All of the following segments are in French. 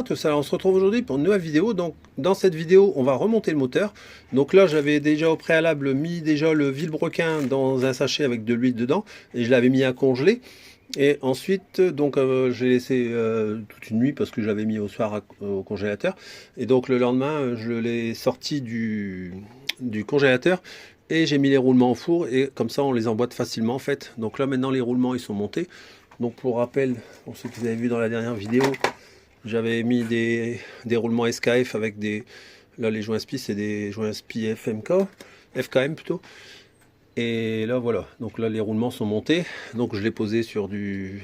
tous, alors on se retrouve aujourd'hui pour une nouvelle vidéo. Donc dans cette vidéo on va remonter le moteur. Donc là j'avais déjà au préalable mis déjà le vilebrequin dans un sachet avec de l'huile dedans et je l'avais mis à congeler. Et ensuite donc j'ai laissé toute une nuit parce que je l'avais mis au soir au congélateur. Et donc le lendemain je l'ai sorti du congélateur et j'ai mis les roulements au four et comme ça on les emboîte facilement en fait. Donc là maintenant les roulements ils sont montés. Donc pour rappel, pour ceux qui avaient vu dans la dernière vidéo, j'avais mis des roulements SKF avec des... Là les joints SPI c'est des joints SPI FKM plutôt. Et là voilà, donc là les roulements sont montés. Donc je l'ai posé sur du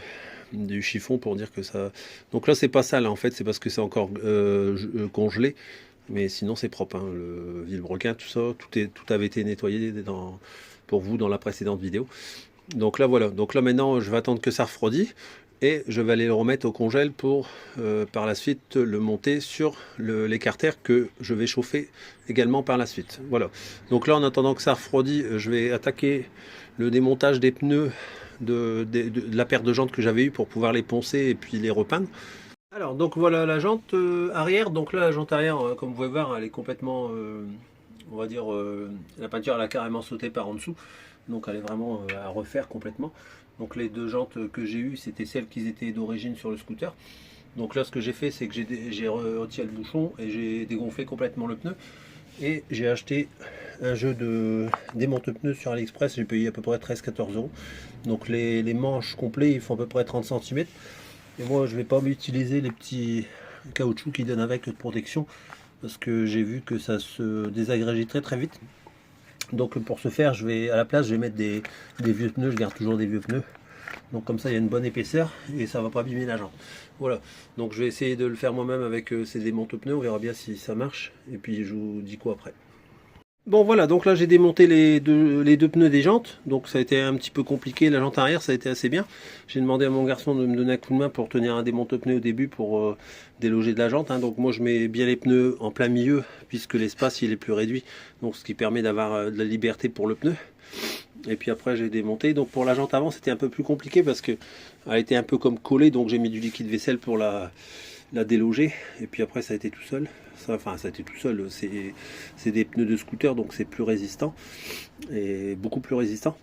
chiffon pour dire que ça... Donc là c'est pas sale en fait, c'est parce que c'est encore congelé. Mais sinon c'est propre, hein. Le vilebrequin, tout ça, tout avait été nettoyé pour vous dans la précédente vidéo. Donc là voilà, donc là maintenant je vais attendre que ça refroidit et je vais aller le remettre au congèle pour par la suite le monter sur l'écarter que je vais chauffer également par la suite. Voilà, donc là en attendant que ça refroidit, je vais attaquer le démontage des pneus de la paire de jantes que j'avais eu pour pouvoir les poncer et puis les repeindre. Alors donc voilà la jante arrière, donc là la jante arrière comme vous pouvez voir elle est complètement on va dire la peinture elle a carrément sauté par en dessous. Donc elle est vraiment à refaire complètement. Donc les deux jantes que j'ai eues, c'était celles qui étaient d'origine sur le scooter. Donc là ce que j'ai fait, c'est que j'ai retiré le bouchon et j'ai dégonflé complètement le pneu. Et j'ai acheté un jeu de démonte-pneus sur AliExpress, j'ai payé à peu près 13-14 euros. Donc les manches complets, ils font à peu près 30 cm. Et moi je vais pas utiliser les petits caoutchoucs qui donnent avec de protection, parce que j'ai vu que ça se désagrégeait très vite. Donc pour ce faire, à la place, je vais mettre des vieux pneus. Je garde toujours des vieux pneus. Donc comme ça, il y a une bonne épaisseur et ça va pas abîmer la jante. Voilà. Donc je vais essayer de le faire moi-même avec ces démonte-pneus. On verra bien si ça marche. Et puis je vous dis quoi après. Bon voilà, donc là j'ai démonté les deux pneus des jantes, donc ça a été un petit peu compliqué. La jante arrière ça a été assez bien. J'ai demandé à mon garçon de me donner un coup de main pour tenir un démonte-pneu au début pour déloger de la jante, hein. Donc moi je mets bien les pneus en plein milieu puisque l'espace il est plus réduit, donc ce qui permet d'avoir de la liberté pour le pneu. Et puis après j'ai démonté. Donc pour la jante avant c'était un peu plus compliqué parce que elle était un peu comme collée, donc j'ai mis du liquide vaisselle pour la déloger. Et puis après ça a été tout seul. Enfin ça a été tout seul. C'est des pneus de scooter, donc c'est plus résistant. Et beaucoup plus résistant.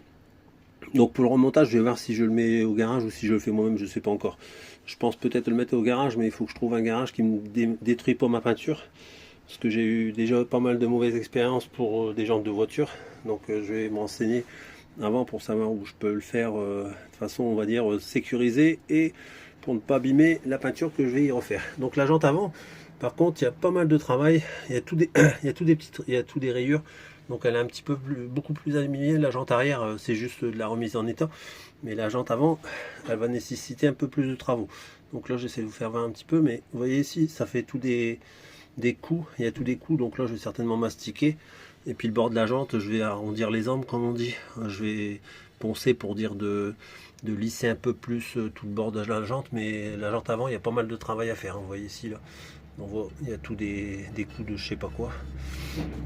Donc pour le remontage, je vais voir si je le mets au garage ou si je le fais moi-même, je sais pas encore. Je pense peut-être le mettre au garage, mais il faut que je trouve un garage qui me détruit pas ma peinture. Parce que j'ai eu déjà pas mal de mauvaises expériences pour des jantes de voiture. Donc je vais me renseigner avant pour savoir où je peux le faire de façon on va dire sécurisée et pour ne pas abîmer la peinture que je vais y refaire. Donc la jante avant, par contre, il y a pas mal de travail. Il y a il y a tout des rayures. Donc elle est un petit peu beaucoup plus abîmée. La jante arrière, c'est juste de la remise en état. Mais la jante avant, elle va nécessiter un peu plus de travaux. Donc là, j'essaie de vous faire voir un petit peu. Mais vous voyez ici, ça fait des coups. Il y a tous des coups. Donc là, je vais certainement mastiquer. Et puis le bord de la jante, je vais arrondir les angles, comme on dit. Je vais poncer pour dire de lisser un peu plus tout le bord de la jante. Mais la jante avant, il y a pas mal de travail à faire, hein. Vous voyez ici, là. On voit, il y a tous des coups de je sais pas quoi.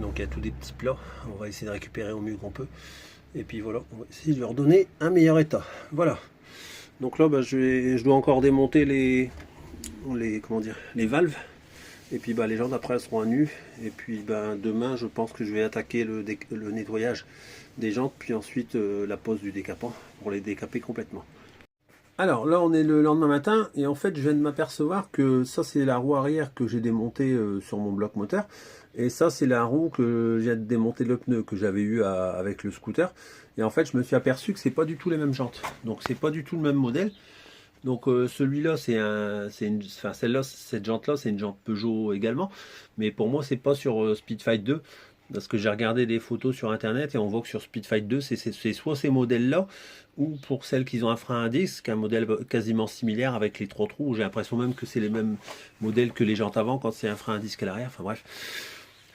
Donc il y a tous des petits plats. On va essayer de récupérer au mieux qu'on peut. Et puis voilà, on va essayer de leur donner un meilleur état. Voilà. Donc là, bah, je dois encore démonter comment dire, les valves. Et puis bah, les jantes après elles seront à nu. Et puis bah, demain, je pense que je vais attaquer le nettoyage des jantes. Puis ensuite la pose du décapant pour les décaper complètement. Alors là on est le lendemain matin et en fait je viens de m'apercevoir que ça c'est la roue arrière que j'ai démontée sur mon bloc moteur et ça c'est la roue que j'ai démonté le pneu que j'avais eu avec le scooter. Et en fait je me suis aperçu que c'est pas du tout les mêmes jantes, donc c'est pas du tout le même modèle. Donc celui-là enfin celle-là, cette jante-là c'est une jante Peugeot également, mais pour moi c'est pas sur Speedfight 2. Parce que j'ai regardé des photos sur internet et on voit que sur Speedfight 2 c'est soit ces modèles là ou pour celles qui ont un frein à disque, un modèle quasiment similaire avec les trois trous. J'ai l'impression même que c'est les mêmes modèles que les jantes avant quand c'est un frein à disque à l'arrière. Enfin bref,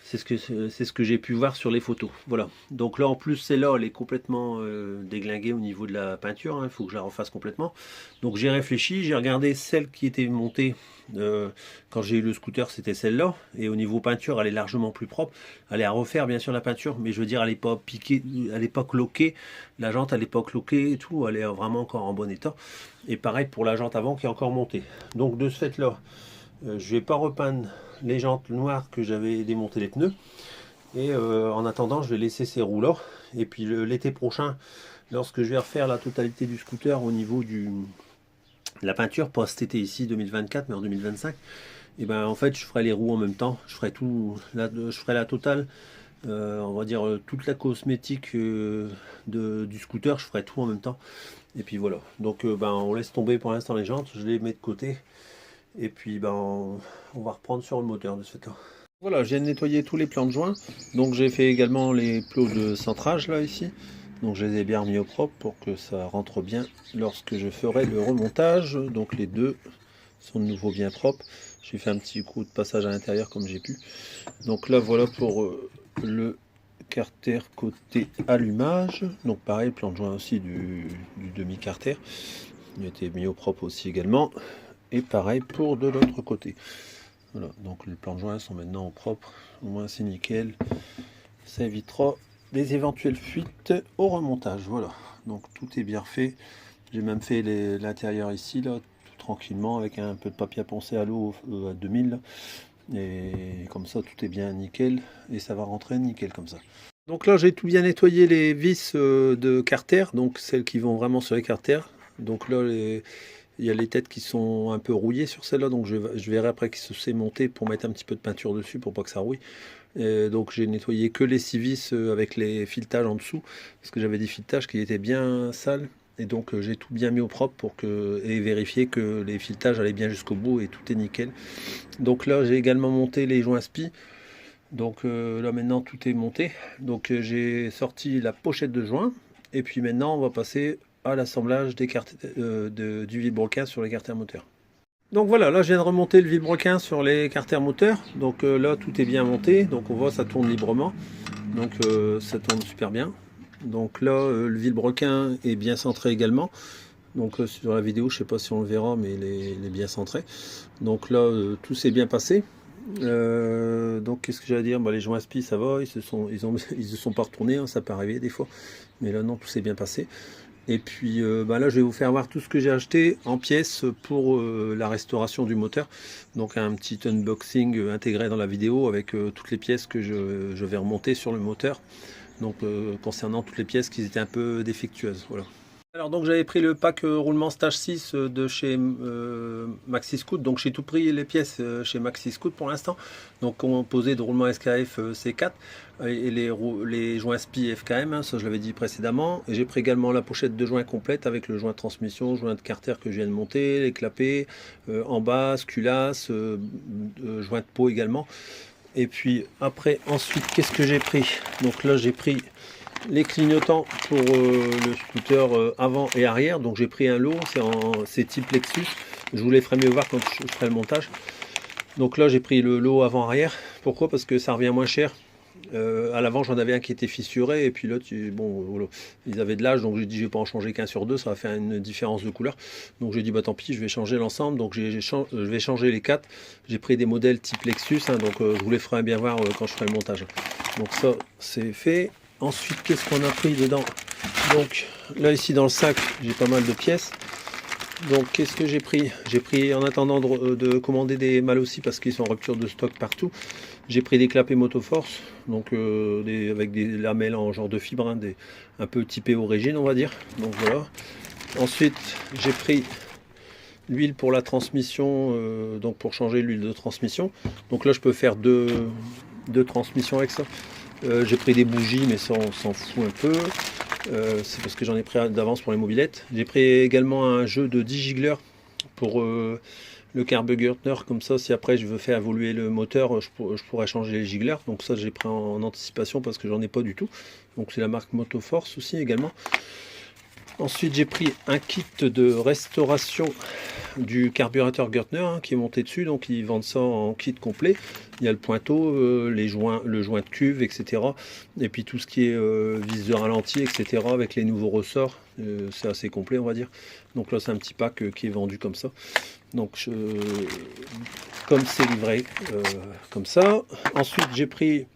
c'est ce que j'ai pu voir sur les photos. Voilà. Donc là en plus celle-là elle est complètement déglinguée au niveau de la peinture, hein. Il faut que je la refasse complètement. Donc j'ai réfléchi, j'ai regardé celle qui était montée quand j'ai eu le scooter, c'était celle-là. Et au niveau peinture elle est largement plus propre. Elle est à refaire bien sûr la peinture, mais je veux dire elle n'est pas piquée, elle n'est pas cloquée. La jante elle n'est pas cloquée et tout, elle est vraiment encore en bon état. Et pareil pour la jante avant qui est encore montée. Donc de ce fait là, Je vais pas repeindre les jantes noires que j'avais démonté les pneus. Et en attendant, je vais laisser ces roues-là. Et puis l'été prochain, lorsque je vais refaire la totalité du scooter au niveau de la peinture, pas cet été ici 2024, mais en 2025, et ben en fait je ferai les roues en même temps. Je ferai tout, je ferai la totale, on va dire toute la cosmétique du scooter, je ferai tout en même temps. Et puis voilà. Donc ben on laisse tomber pour l'instant les jantes, je les mets de côté. Et puis ben on va reprendre sur le moteur de ce fait-là. Voilà, je viens de nettoyer tous les plans de joint. Donc j'ai fait également les plots de centrage là ici. Donc je les ai bien remis au propre pour que ça rentre bien lorsque je ferai le remontage. Donc les deux sont de nouveau bien propres. J'ai fait un petit coup de passage à l'intérieur comme j'ai pu. Donc là voilà pour le carter côté allumage. Donc pareil, plan de joint aussi du demi-carter. Il a été mis au propre aussi également. Et pareil pour de l'autre côté. Voilà, donc les plans de joint sont maintenant au propre, au moins c'est nickel. Ça évitera des éventuelles fuites au remontage. Voilà, donc tout est bien fait. J'ai même fait l'intérieur ici, là, tout tranquillement, avec un peu de papier à poncer à l'eau à 2000. Là. Et comme ça, tout est bien nickel. Et ça va rentrer nickel comme ça. Donc là, j'ai tout bien nettoyé les vis de carter, donc celles qui vont vraiment sur les carters. Donc là, il y a les têtes qui sont un peu rouillées sur celle-là, donc je verrai après qu'ils se s'est monté pour mettre un petit peu de peinture dessus pour pas que ça rouille. Et donc j'ai nettoyé que les 6 vis avec les filetages en dessous, parce que j'avais des filetages qui étaient bien sales. Et donc j'ai tout bien mis au propre et vérifier que les filetages allaient bien jusqu'au bout et tout est nickel. Donc là j'ai également monté les joints spi. Donc là maintenant tout est monté. Donc j'ai sorti la pochette de joint. Et puis maintenant on va passer à l'assemblage des du vilebrequin sur les carters moteurs. Donc voilà, là je viens de remonter le vilebrequin sur les carters moteurs. Donc là tout est bien monté. Donc on voit ça tourne librement. Donc ça tourne super bien. Donc là le vilebrequin est bien centré également. Donc sur la vidéo je sais pas si on le verra mais il est bien centré. Donc là tout s'est bien passé. Donc qu'est-ce que j'ai à dire, bah, les joints spi ça va, ils se sont pas retournés, hein, ça peut arriver des fois, mais là non, tout s'est bien passé. Et puis bah, là je vais vous faire voir tout ce que j'ai acheté en pièces pour la restauration du moteur. Donc un petit unboxing intégré dans la vidéo avec toutes les pièces que je vais remonter sur le moteur. Donc concernant toutes les pièces qui étaient un peu défectueuses, voilà. Alors donc j'avais pris le pack roulement stage 6 de chez Maxi Scoot, donc j'ai tout pris les pièces chez Maxi Scoot pour l'instant, donc composé de roulement SKF C4 et les joints SPI FKM, hein, ça je l'avais dit précédemment, et j'ai pris également la pochette de joints complète avec le joint de transmission, joint de carter que je viens de monter, les clapets, en bas, culasse, joint de pot également. Et puis après ensuite qu'est-ce que j'ai pris? Donc là j'ai pris les clignotants pour le scooter avant et arrière. Donc j'ai pris un lot, c'est type Lexus. Je vous les ferai mieux voir quand je ferai le montage. Donc là j'ai pris le lot avant-arrière. Pourquoi? Parce que ça revient moins cher. À l'avant j'en avais un qui était fissuré et puis l'autre, bon, voilà, ils avaient de l'âge, donc j'ai dit je vais pas en changer qu'un sur deux, ça va faire une différence de couleur. Donc j'ai dit bah tant pis, je vais changer l'ensemble. Donc je vais changer les quatre. J'ai pris des modèles type Lexus, hein, donc je vous les ferai bien voir quand je ferai le montage. Donc ça c'est fait. Ensuite, qu'est-ce qu'on a pris dedans? Donc là ici dans le sac, j'ai pas mal de pièces. Donc qu'est-ce que j'ai pris? J'ai pris en attendant de commander des malles aussi parce qu'ils sont en rupture de stock partout. J'ai pris des clapets Motoforce, donc avec des lamelles en genre de fibre, hein, un peu typé origine on va dire. Donc voilà. Ensuite j'ai pris l'huile pour la transmission, donc pour changer l'huile de transmission. Donc là je peux faire deux transmissions avec ça. J'ai pris des bougies, mais ça on s'en fout un peu. C'est parce que j'en ai pris d'avance pour les mobilettes. J'ai pris également un jeu de 10 gigleurs pour le carbureteur. Comme ça, si après je veux faire évoluer le moteur, je pourrais changer les gigleurs. Donc ça, j'ai pris en anticipation parce que j'en ai pas du tout. Donc c'est la marque Motoforce aussi également. Ensuite, j'ai pris un kit de restauration du carburateur Gertner hein, qui est monté dessus. Donc, ils vendent ça en kit complet. Il y a le pointeau, le joint de cuve, etc. Et puis tout ce qui est vis de ralenti, etc. avec les nouveaux ressorts. C'est assez complet, on va dire. Donc là, c'est un petit pack qui est vendu comme ça. Donc, comme c'est livré comme ça. Ensuite, j'ai pris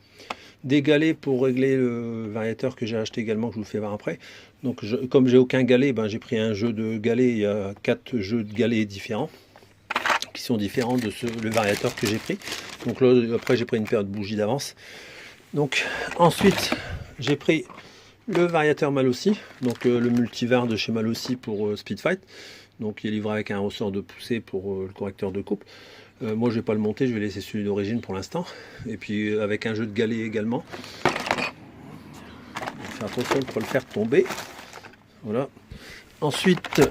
des galets pour régler le variateur que j'ai acheté également, que je vous fais voir après. Donc comme j'ai aucun galet, ben, j'ai pris un jeu de galets, il y a 4 jeux de galets différents. qui sont différents de le variateur que j'ai pris. Donc là, après j'ai pris une paire de bougies d'avance. Donc ensuite j'ai pris le variateur Malossi, donc le multivar de chez Malossi pour Speedfight. Donc il est livré avec un ressort de poussée pour le correcteur de coupe. Moi je vais pas le monter, je vais laisser celui d'origine pour l'instant. Et puis avec un jeu de galets également. Faire attention de ne pas le faire tomber. Voilà. Ensuite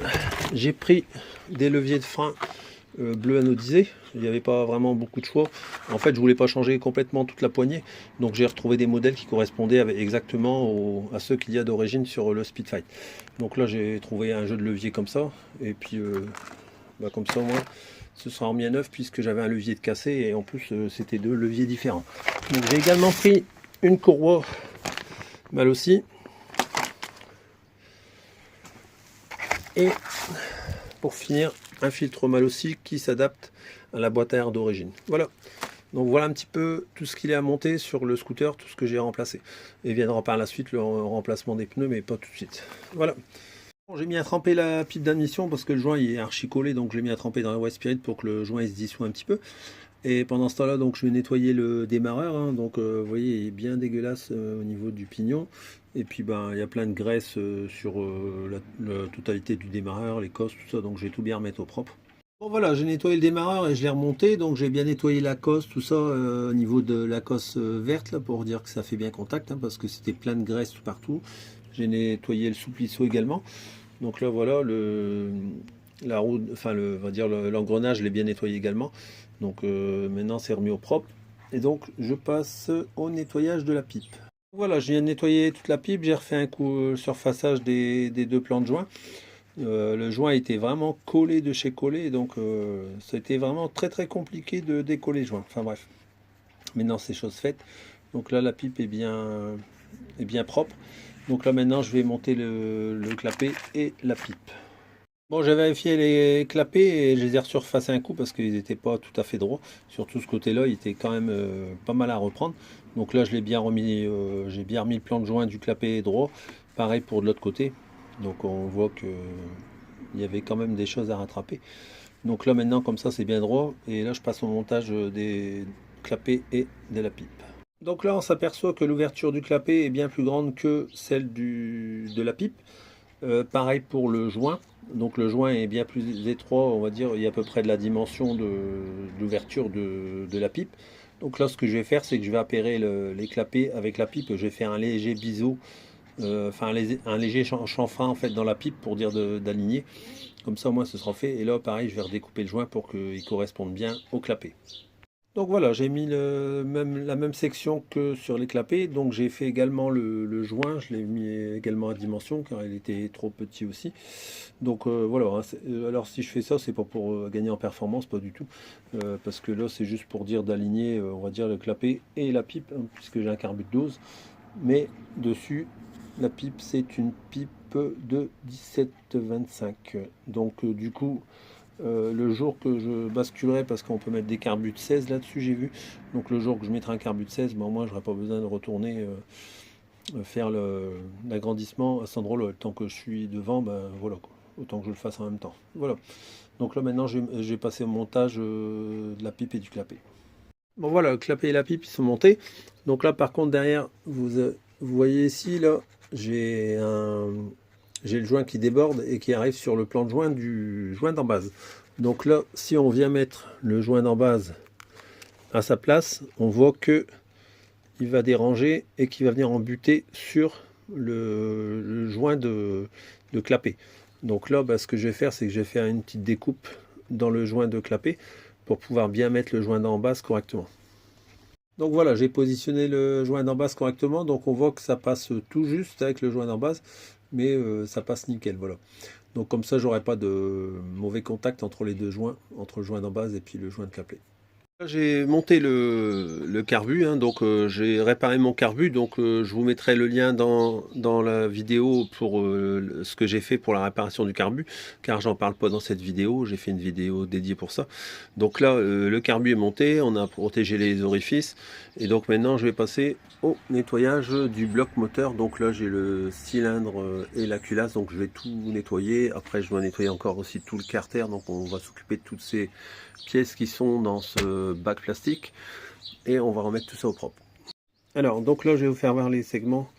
j'ai pris des leviers de frein bleu anodisé. Il n'y avait pas vraiment beaucoup de choix. En fait, je voulais pas changer complètement toute la poignée, donc j'ai retrouvé des modèles qui correspondaient exactement à ceux qu'il y a d'origine sur le Speedfight. Donc là, j'ai trouvé un jeu de levier comme ça, et puis comme ça, moi, ce sera remis à neuf puisque j'avais un levier de cassé et en plus, c'était deux leviers différents. Donc j'ai également pris une courroie Malossi et pour finir, un filtre Malossi qui s'adapte à la boîte à air d'origine. Voilà. Donc voilà un petit peu tout ce qu'il est à monter sur le scooter, tout ce que j'ai remplacé. Et viendra par la suite le remplacement des pneus, mais pas tout de suite. Voilà. Bon, j'ai mis à tremper la pipe d'admission parce que le joint il est archi collé, donc je l'ai mis à tremper dans la White Spirit pour que le joint il se dissout un petit peu. Et pendant ce temps-là, donc je vais nettoyer le démarreur. Hein. Donc vous voyez, il est bien dégueulasse au niveau du pignon. Et puis il y a plein de graisse sur la totalité du démarreur, les cosses, tout ça. Donc je vais tout bien remettre au propre. Bon voilà, j'ai nettoyé le démarreur et je l'ai remonté. Donc j'ai bien nettoyé la cosse, tout ça au niveau de la cosse verte là, pour dire que ça fait bien contact, hein, parce que c'était plein de graisse tout partout. J'ai nettoyé le souplisseau également. Donc là voilà, la roue, enfin on va dire l'engrenage, je l'ai bien nettoyé également. Donc maintenant c'est remis au propre. Et donc je passe au nettoyage de la pipe. Voilà, je viens de nettoyer toute la pipe, j'ai refait un coup surfaçage des deux plans de joint. Le joint était vraiment collé de chez collé, donc ça a été vraiment très compliqué de décoller le joint. Enfin bref, maintenant c'est chose faite. Donc là la pipe est bien propre. Donc là maintenant je vais monter le clapet et la pipe. Bon, j'ai vérifié les clapets et je les ai resurfacés un coup parce qu'ils n'étaient pas tout à fait droits. Surtout ce côté-là, il était quand même pas mal à reprendre. Donc là, je l'ai bien remis, j'ai bien remis le plan de joint du clapet droit. Pareil pour de l'autre côté. Donc on voit que il y avait quand même des choses à rattraper. Donc là maintenant, comme ça, c'est bien droit. Et là, je passe au montage des clapets et de la pipe. Donc là, on s'aperçoit que l'ouverture du clapet est bien plus grande que celle de la pipe. Pareil pour le joint. Donc le joint est bien plus étroit, on va dire, il y a à peu près de la dimension de l'ouverture de la pipe. Donc là, ce que je vais faire, c'est que je vais appairer les clapets avec la pipe. Je vais faire un léger biseau, enfin un léger chanfrein en fait dans la pipe pour dire d'aligner. Comme ça, au moins, ce sera fait. Et là, pareil, je vais redécouper le joint pour qu'il corresponde bien au clapet. Donc voilà, j'ai mis la même section que sur les clapets. Donc j'ai fait également le joint, je l'ai mis également à dimension car il était trop petit aussi. Donc voilà, hein, alors si je fais ça, c'est pas pour gagner en performance, pas du tout. Parce que là, c'est juste pour dire d'aligner, on va dire, le clapet et la pipe, hein, puisque j'ai un carbut de 12. Mais dessus, la pipe, c'est une pipe de 17,25. Donc du coup... le jour que je basculerai, parce qu'on peut mettre des carbus de 16 là-dessus, j'ai vu. Donc le jour que je mettrai un carbut de 16, au moins je n'aurai pas besoin de retourner faire l'agrandissement à cet endroit-là. Tant que je suis devant, voilà, quoi. Autant que je le fasse en même temps. Voilà. Donc là maintenant, j'ai passé au montage de la pipe et du clapet. Bon voilà, le clapet et la pipe ils sont montés. Donc là par contre derrière, vous voyez ici, là, j'ai le joint qui déborde et qui arrive sur le plan de joint du joint d'en base. Donc là, si on vient mettre le joint d'en base à sa place, on voit que il va déranger et qu'il va venir embuter sur le joint de clapet. Donc là, ce que je vais faire, c'est que je vais faire une petite découpe dans le joint de clapet pour pouvoir bien mettre le joint d'en base correctement. Donc voilà, j'ai positionné le joint d'en base correctement, donc on voit que ça passe tout juste avec le joint d'en base, mais ça passe nickel, voilà. Donc comme ça, j'aurai pas de mauvais contact entre les deux joints, entre le joint d'en base et puis le joint de clapet. J'ai monté le carbu, hein, donc j'ai réparé mon carbu, donc je vous mettrai le lien dans la vidéo pour ce que j'ai fait pour la réparation du carbu, car j'en parle pas dans cette vidéo, j'ai fait une vidéo dédiée pour ça. Donc là, le carbu est monté, on a protégé les orifices, et donc maintenant je vais passer au nettoyage du bloc moteur. Donc là j'ai le cylindre et la culasse, donc je vais tout nettoyer. Après je dois nettoyer encore aussi tout le carter, donc on va s'occuper de toutes ces pièces qui sont dans ce bac plastique et on va remettre tout ça au propre. Alors donc là je vais vous faire voir les segments,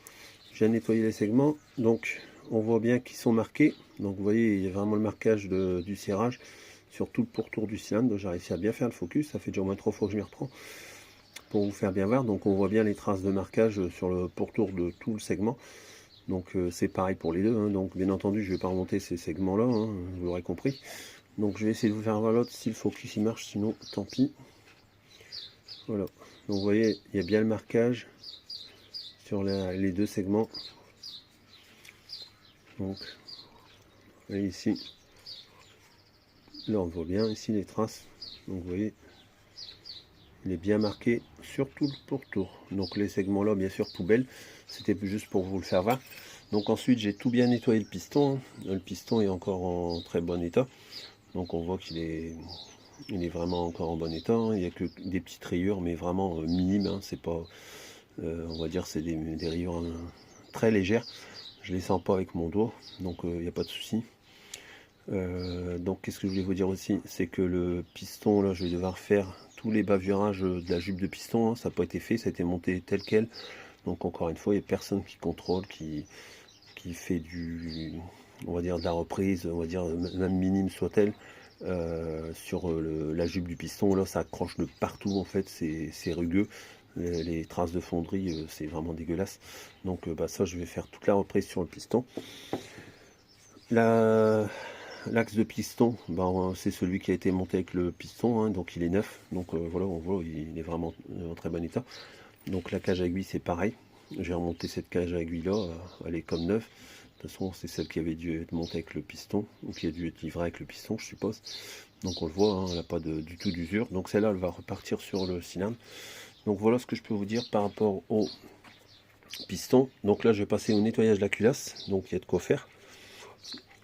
j'ai nettoyé les segments, donc on voit bien qu'ils sont marqués, donc vous voyez il y a vraiment le marquage du cirage sur tout le pourtour du cylindre. J'ai réussi à bien faire le focus, ça fait déjà au moins 3 fois que je m'y reprends pour vous faire bien voir. Donc on voit bien les traces de marquage sur le pourtour de tout le segment. Donc c'est pareil pour les deux, hein. Donc bien entendu je ne vais pas remonter ces segments là, hein, vous l'aurez compris. Donc je vais essayer de vous faire voir l'autre si le focus il marche, sinon tant pis. Voilà, donc vous voyez il y a bien le marquage sur les deux segments. Donc et ici, là on voit bien ici les traces. Donc vous voyez, il est bien marqué sur tout le pourtour. Donc les segments là bien sûr poubelle, c'était juste pour vous le faire voir. Donc ensuite j'ai tout bien nettoyé le piston, hein. Le piston est encore en très bon état. Donc on voit qu'il est, il est vraiment encore en bon état, hein. Il n'y a que des petites rayures, mais vraiment minimes, hein. C'est pas, on va dire, c'est des rayures très légères. Je les sens pas avec mon doigt, donc il n'y a pas de souci. Donc qu'est-ce que je voulais vous dire aussi, c'est que le piston, là, je vais devoir faire tous les bavurages de la jupe de piston, hein. Ça n'a pas été fait, ça a été monté tel quel. Donc encore une fois, il n'y a personne qui contrôle, qui fait du, on va dire, de la reprise, on va dire même minime soit-elle, sur la jupe du piston. Là ça accroche de partout, en fait c'est rugueux, les traces de fonderie, c'est vraiment dégueulasse. Donc ça je vais faire toute la reprise sur le piston. L'axe de piston, c'est celui qui a été monté avec le piston, hein, donc il est neuf. Donc voilà, on voit il est vraiment en très bon état. Donc la cage à aiguille c'est pareil, j'ai remonté cette cage à aiguille là, elle est comme neuve. De toute façon c'est celle qui avait dû être montée avec le piston, ou qui a dû être livrée avec le piston je suppose. Donc on le voit, hein, elle n'a pas du tout d'usure. Donc celle-là elle va repartir sur le cylindre. Donc voilà ce que je peux vous dire par rapport au piston. Donc là je vais passer au nettoyage de la culasse, donc il y a de quoi faire.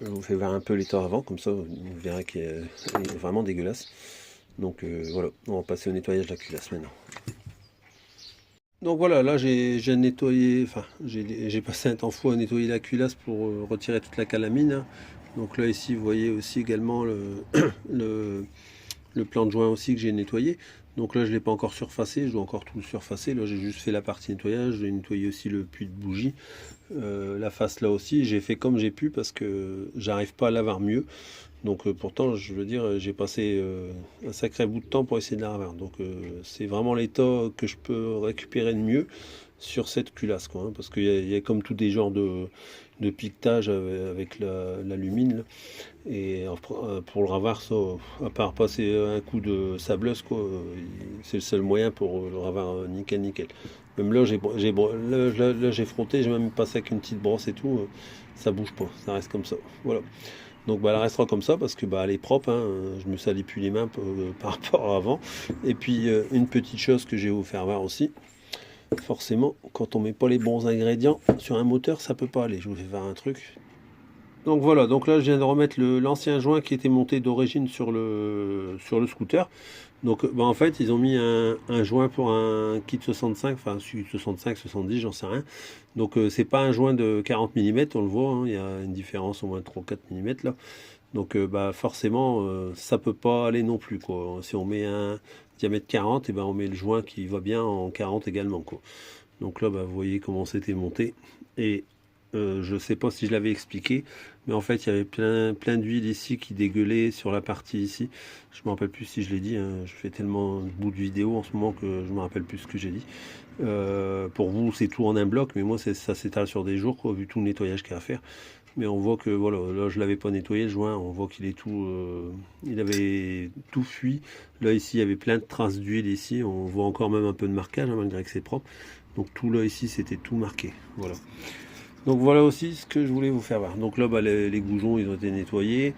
Je vous fais voir un peu l'état avant, comme ça vous verrez qu'il est vraiment dégueulasse. Donc voilà, on va passer au nettoyage de la culasse maintenant. Donc voilà, là j'ai nettoyé, enfin j'ai passé un temps fou à nettoyer la culasse pour retirer toute la calamine, hein. Donc là ici vous voyez aussi également le plan de joint aussi que j'ai nettoyé. Donc là je ne l'ai pas encore surfacé, je dois encore tout surfacer. Là j'ai juste fait la partie nettoyage, j'ai nettoyé aussi le puits de bougie. La face là aussi, j'ai fait comme j'ai pu parce que j'arrive pas à l'avoir mieux. Donc pourtant, je veux dire, j'ai passé un sacré bout de temps pour essayer de la revoir. Donc c'est vraiment l'état que je peux récupérer de mieux sur cette culasse, quoi, hein, parce qu'il y a comme tous des genres de piquetage avec l'alumine. Et pour le ravoir, ça, à part passer un coup de sableuse, quoi, c'est le seul moyen pour le ravoir nickel nickel. Même là, j'ai frotté, j'ai même passé avec une petite brosse et tout, ça bouge pas, ça reste comme ça. Voilà. Donc elle restera comme ça parce que elle est propre, hein, je me salis plus les mains par rapport à avant. Et puis une petite chose que je vais vous faire voir aussi, forcément quand on met pas les bons ingrédients sur un moteur ça peut pas aller. Je vous fais voir un truc. Donc voilà, donc là je viens de remettre l'ancien joint qui était monté d'origine sur le scooter. Donc en fait ils ont mis un joint pour un kit 65, enfin 65, 70, j'en sais rien. Donc c'est pas un joint de 40 mm, on le voit, hein, il y a une différence au moins de 3-4 mm là. Donc forcément ça peut pas aller non plus, quoi. Si on met un diamètre 40, et on met le joint qui va bien en 40 également, quoi. Donc là vous voyez comment c'était monté. Et je sais pas si je l'avais expliqué, mais en fait il y avait plein d'huile ici qui dégueulait sur la partie ici. Je me rappelle plus si je l'ai dit, hein. Je fais tellement de bouts de vidéo en ce moment que je me rappelle plus ce que j'ai dit. Pour vous c'est tout en un bloc, mais moi ça s'étale sur des jours, quoi, vu tout le nettoyage qu'il y a à faire. Mais on voit que voilà, là je l'avais pas nettoyé le joint, on voit qu'il est tout, il avait tout fui. Là ici il y avait plein de traces d'huile ici, on voit encore même un peu de marquage, hein, malgré que c'est propre. Donc tout là ici c'était tout marqué, voilà. Donc voilà aussi ce que je voulais vous faire voir. Donc là les goujons ils ont été nettoyés.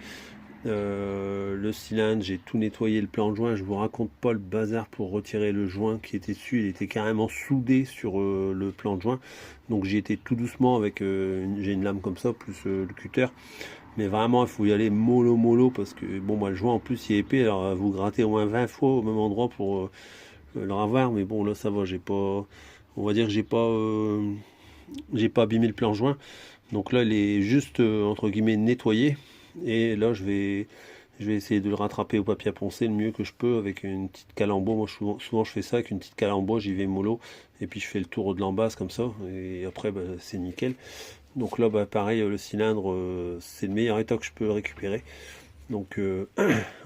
Le cylindre, j'ai tout nettoyé, le plan de joint, je vous raconte pas le bazar pour retirer le joint qui était dessus, il était carrément soudé sur le plan de joint, donc j'ai été tout doucement avec, j'ai une lame comme ça, plus le cutter, mais vraiment il faut y aller mollo mollo, parce que bon, moi le joint en plus il est épais, alors vous grattez au moins 20 fois au même endroit pour le ravoir, mais bon là ça va, j'ai pas, on va dire que j'ai pas abîmé le plan de joint, donc là il est juste entre guillemets nettoyé. Et là, je vais essayer de le rattraper au papier à poncer le mieux que je peux avec une petite calembo. Moi, souvent je fais ça avec une petite calembo, j'y vais mollo. Et puis je fais le tour de l'embase comme ça. Et après, bah, c'est nickel. Donc là, bah, pareil, le cylindre, c'est le meilleur état que je peux le récupérer. Donc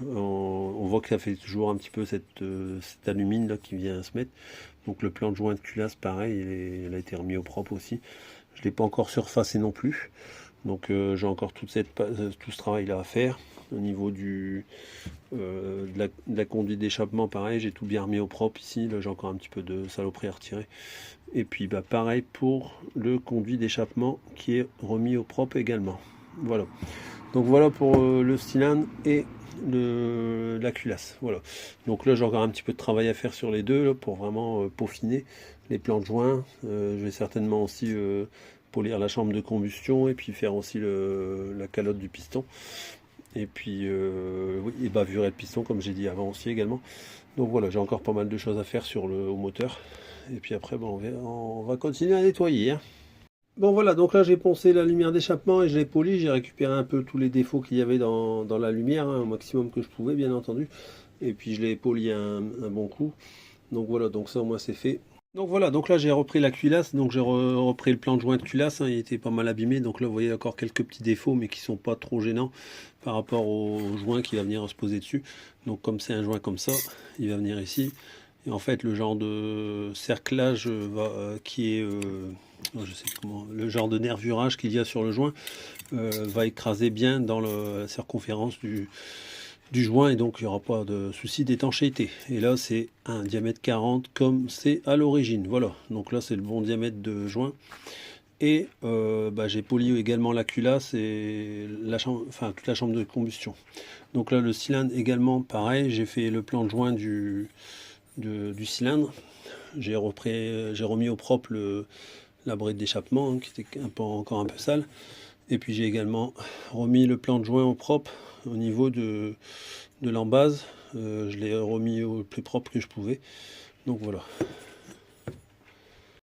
on voit que ça fait toujours un petit peu cette alumine là qui vient se mettre. Donc le plan de joint de culasse, pareil, il a été remis au propre aussi. Je ne l'ai pas encore surfacé non plus. Donc j'ai encore tout ce travail là à faire. Au niveau de la conduite d'échappement, pareil, j'ai tout bien remis au propre ici. Là j'ai encore un petit peu de saloperie à retirer. Et puis bah, pareil pour le conduit d'échappement qui est remis au propre également. Voilà. Donc voilà pour le cylindre et la culasse. Voilà. Donc là j'ai encore un petit peu de travail à faire sur les deux là, pour vraiment peaufiner les plans de joint. Je vais certainement aussi polir la chambre de combustion et puis faire aussi la calotte du piston. Et puis oui, et bavurer le piston comme j'ai dit avant aussi également. Donc voilà, j'ai encore pas mal de choses à faire au moteur. Et puis après, bon, on va continuer à nettoyer, hein. Bon voilà, donc là j'ai poncé la lumière d'échappement et je l'ai poli, j'ai récupéré un peu tous les défauts qu'il y avait dans la lumière, hein, au maximum que je pouvais bien entendu. Et puis je l'ai poli un bon coup. Donc voilà, donc ça au moins c'est fait. Donc voilà, donc là j'ai repris la culasse, donc j'ai repris le plan de joint de culasse, hein, il était pas mal abîmé, donc là vous voyez encore quelques petits défauts mais qui sont pas trop gênants par rapport au joint qui va venir se poser dessus. Donc comme c'est un joint comme ça, il va venir ici. Et en fait le genre de cerclage qui est, je sais plus comment, le genre de nervurage qu'il y a sur le joint va écraser bien dans la circonférence du joint et donc il n'y aura pas de souci d'étanchéité. Et là c'est un diamètre 40 comme c'est à l'origine. Voilà, donc là c'est le bon diamètre de joint. Et bah, j'ai poli également la culasse et la chambre, enfin toute la chambre de combustion. Donc là le cylindre également pareil, j'ai fait le plan de joint du cylindre. J'ai remis au propre la bride d'échappement, hein, qui était encore un peu sale. Et puis j'ai également remis le plan de joint au propre au niveau de l'embase. Je l'ai remis au plus propre que je pouvais. Donc voilà.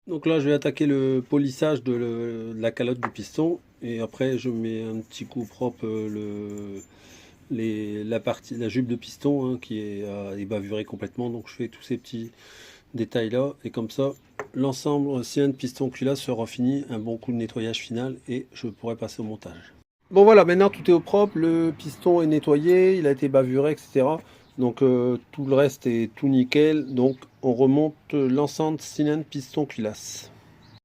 Donc là je vais attaquer le polissage de la calotte du piston. Et après je mets un petit coup propre la jupe de piston, hein, qui est bavurée complètement. Donc je fais tous ces petits détails là. Et comme ça l'ensemble cylindre piston culasse sera fini. Un bon coup de nettoyage final et je pourrai passer au montage. Bon voilà, maintenant tout est au propre, le piston est nettoyé, il a été bavuré, etc. Donc tout le reste est tout nickel. Donc on remonte l'ensemble cylindre piston culasse.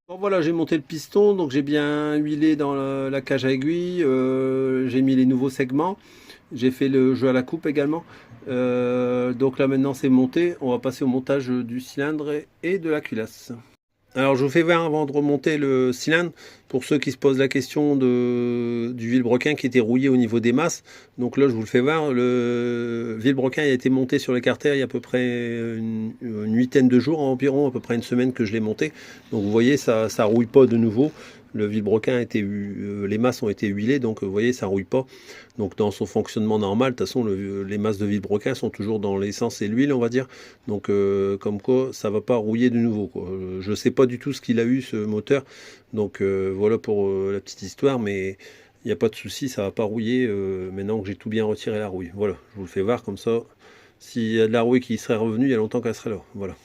Bon voilà, j'ai monté le piston, donc j'ai bien huilé dans la cage à aiguille, j'ai mis les nouveaux segments, j'ai fait le jeu à la coupe également. Donc là maintenant c'est monté, on va passer au montage du cylindre et de la culasse. Alors je vous fais voir avant de remonter le cylindre, pour ceux qui se posent la question du vilebrequin qui était rouillé au niveau des masses. Donc là je vous le fais voir, le vilebrequin a été monté sur l'écarter il y a à peu près une huitaine de jours environ, à peu près une semaine que je l'ai monté. Donc vous voyez, ça rouille pas de nouveau. Le vilebrequin a été, les masses ont été huilées, donc vous voyez, ça rouille pas. Donc dans son fonctionnement normal, de toute façon les masses de vilebrequin sont toujours dans l'essence et l'huile, on va dire. Donc comme quoi ça va pas rouiller de nouveau, quoi. Je sais pas du tout ce qu'il a eu ce moteur, donc voilà pour la petite histoire, mais il n'y a pas de souci, ça va pas rouiller maintenant que j'ai tout bien retiré la rouille. Voilà, je vous le fais voir comme ça, s'il y a de la rouille qui serait revenue, il y a longtemps qu'elle serait là. Voilà.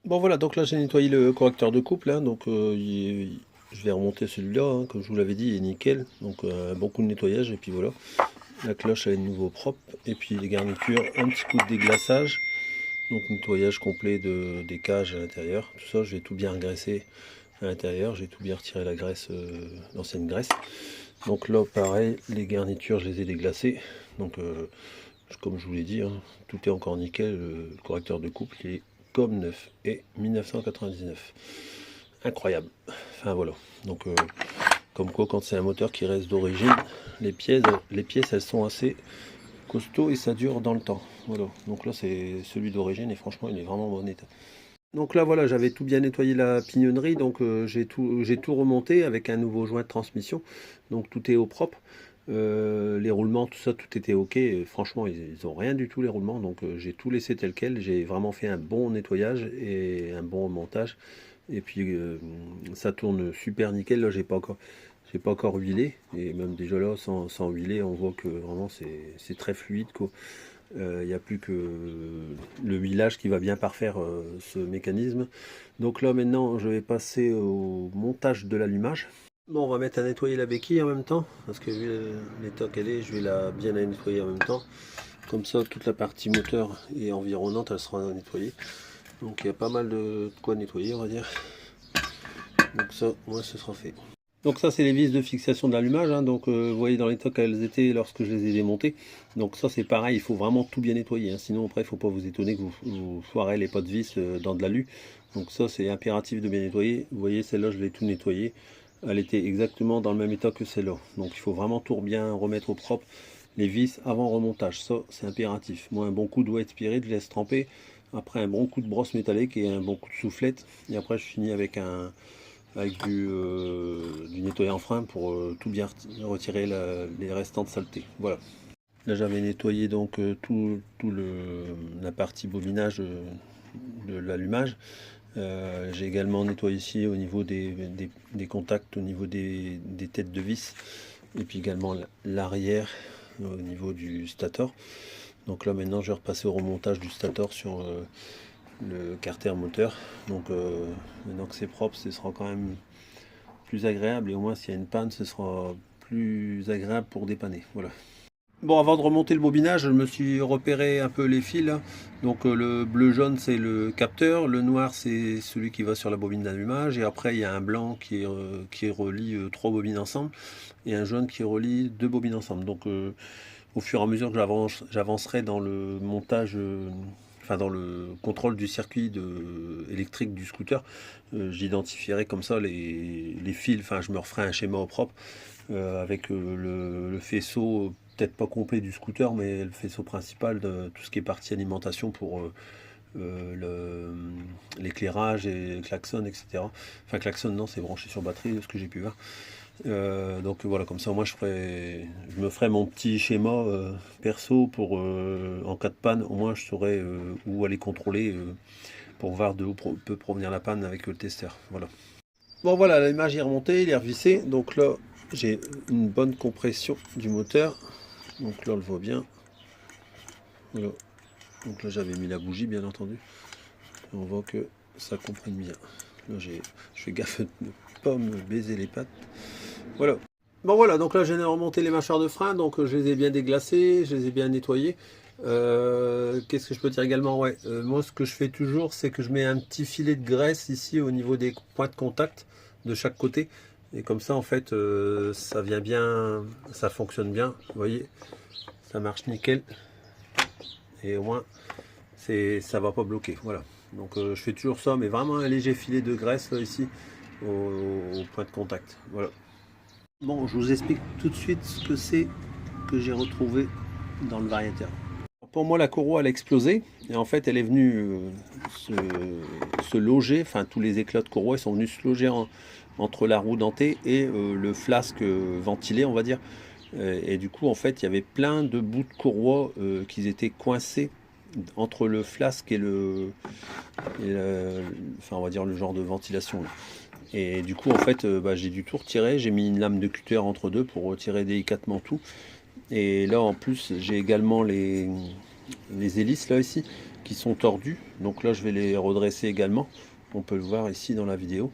Bon voilà, donc là j'ai nettoyé le correcteur de couple, hein, donc je vais remonter celui-là, hein, comme je vous l'avais dit, il est nickel, donc un bon coup de nettoyage, et puis voilà. La cloche elle est de nouveau propre, et puis les garnitures, un petit coup de déglaçage, donc nettoyage complet des cages à l'intérieur. Tout ça, je vais tout bien engraisser à l'intérieur, j'ai tout bien retiré la graisse, l'ancienne graisse. Donc là pareil, les garnitures je les ai déglacées, donc comme je vous l'ai dit, hein, tout est encore nickel, le correcteur de couple il est comme neuf, et 1999. Incroyable. Enfin voilà, donc Comme quoi, quand c'est un moteur qui reste d'origine, les pièces elles sont assez costauds et ça dure dans le temps. Voilà, donc là c'est celui d'origine et franchement il est vraiment en bon état. Donc là voilà, j'avais tout bien nettoyé la pignonnerie, donc j'ai tout remonté avec un nouveau joint de transmission, donc tout est au propre. Les roulements, tout ça, tout était ok. Et franchement, ils ont rien du tout les roulements, donc j'ai tout laissé tel quel. J'ai vraiment fait un bon nettoyage et un bon remontage. Et puis ça tourne super nickel. Là, j'ai pas encore huilé, et même déjà là, sans huiler, on voit que vraiment c'est très fluide, quoi. Il n'y a plus que le huilage qui va bien parfaire ce mécanisme. Donc là maintenant je vais passer au montage de l'allumage. Bon, on va mettre à nettoyer la béquille en même temps, parce que vu l'état qu'elle est, je vais bien la nettoyer en même temps. Comme ça toute la partie moteur et environnante elle sera nettoyée. Donc il y a pas mal de quoi nettoyer, on va dire. Donc ça, moi ce sera fait. Donc ça c'est les vis de fixation de l'allumage, hein. Donc vous voyez dans l'état qu'elles étaient lorsque je les ai démontées. Donc ça c'est pareil, il faut vraiment tout bien nettoyer, hein. Sinon après il ne faut pas vous étonner que vous foirez les pots de vis dans de l'alu. Donc ça c'est impératif de bien nettoyer. Vous voyez celle-là je l'ai tout nettoyée. Elle était exactement dans le même état que celle-là. Donc il faut vraiment tout bien remettre au propre. Les vis avant remontage, ça c'est impératif. Moi un bon coup de wet spirit, je laisse tremper. Après un bon coup de brosse métallique et un bon coup de soufflette. Et après je finis avec du nettoyant frein pour tout bien retirer les restants de saleté. Voilà. Là j'avais nettoyé donc la partie bobinage de l'allumage. J'ai également nettoyé ici au niveau des contacts, au niveau des têtes de vis, et puis également l'arrière au niveau du stator. Donc là maintenant je vais repasser au remontage du stator sur le carter moteur. Donc maintenant que c'est propre, ce sera quand même plus agréable, et au moins s'il y a une panne, ce sera plus agréable pour dépanner. Voilà. Bon, avant de remonter le bobinage, je me suis repéré un peu les fils, là. Donc le bleu jaune c'est le capteur, le noir c'est celui qui va sur la bobine d'allumage, et après il y a un blanc qui relie trois bobines ensemble, et un jaune qui relie deux bobines ensemble. Donc au fur et à mesure que j'avancerai dans le montage, enfin dans le contrôle du circuit électrique du scooter, j'identifierai comme ça les fils, enfin je me referai un schéma au propre avec le faisceau, peut-être pas complet du scooter, mais le faisceau principal de tout ce qui est partie alimentation pour l'éclairage et le klaxon, etc. Enfin klaxon non, c'est branché sur batterie de ce que j'ai pu voir. Donc voilà, comme ça moi je me ferai mon petit schéma perso pour en cas de panne, au moins je saurai où aller contrôler pour voir de où peut provenir la panne avec le testeur. Voilà. Bon voilà, l'image est remontée, il est revissé, donc là j'ai une bonne compression du moteur, donc là on le voit bien. Voilà. Donc là j'avais mis la bougie bien entendu, on voit que ça comprime bien. Là je fais gaffe de ne pas me baiser les pattes. Voilà. Bon voilà, donc là j'ai remonté les mâchoires de frein, donc je les ai bien déglacés, je les ai bien nettoyés. Qu'est-ce que je peux dire également? Ouais, moi ce que je fais toujours, c'est que je mets un petit filet de graisse ici au niveau des points de contact de chaque côté. Et comme ça en fait ça vient bien, ça fonctionne bien, vous voyez, ça marche nickel. Et au moins ça va pas bloquer. Voilà. Donc je fais toujours ça, mais vraiment un léger filet de graisse là, ici au point de contact. Voilà. Bon, je vous explique tout de suite ce que c'est que j'ai retrouvé dans le variateur. Pour moi, la courroie elle a explosé, et en fait elle est venue se loger, enfin tous les éclats de courroie sont venus se loger entre la roue dentée et le flasque ventilé, on va dire. Et du coup en fait il y avait plein de bouts de courroie qui étaient coincés entre le flasque et enfin on va dire le genre de ventilation là. Et du coup en fait j'ai dû tout retirer, j'ai mis une lame de cutter entre deux pour retirer délicatement tout. Et là en plus j'ai également les hélices là ici qui sont tordues, donc là je vais les redresser également, on peut le voir ici dans la vidéo.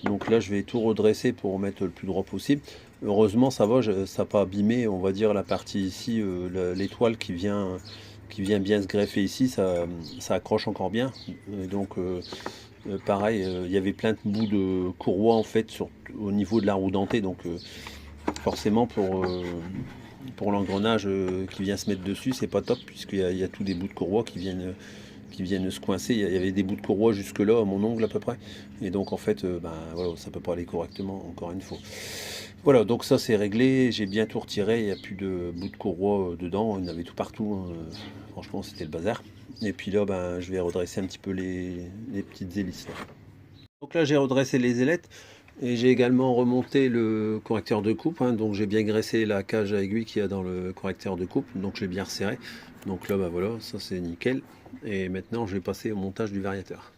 Donc là je vais tout redresser pour mettre le plus droit possible. Heureusement ça va, ça n'a pas abîmé, on va dire, la partie ici, l'étoile qui vient bien se greffer ici, ça accroche encore bien. Et donc pareil, il y avait plein de bouts de courroie en fait au niveau de la roue dentée, donc forcément pour l'engrenage qui vient se mettre dessus, c'est pas top, puisqu'il y a tous des bouts de courroie qui viennent qui viennent se coincer. Il y avait des bouts de courroie jusque là, à mon ongle à peu près. Et donc en fait, ben, voilà, ça peut pas aller correctement, encore une fois. Voilà, donc ça c'est réglé, j'ai bien tout retiré, il n'y a plus de bouts de courroie dedans, il y en avait tout partout, hein. Franchement c'était le bazar. Et puis là, ben, je vais redresser un petit peu les petites hélices là. Donc là j'ai redressé les ailettes et j'ai également remonté le correcteur de coupe, hein. Donc j'ai bien graissé la cage à aiguille qu'il y a dans le correcteur de coupe, donc j'ai bien resserré. Donc là, ben voilà, ça c'est nickel. Et maintenant je vais passer au montage du variateur.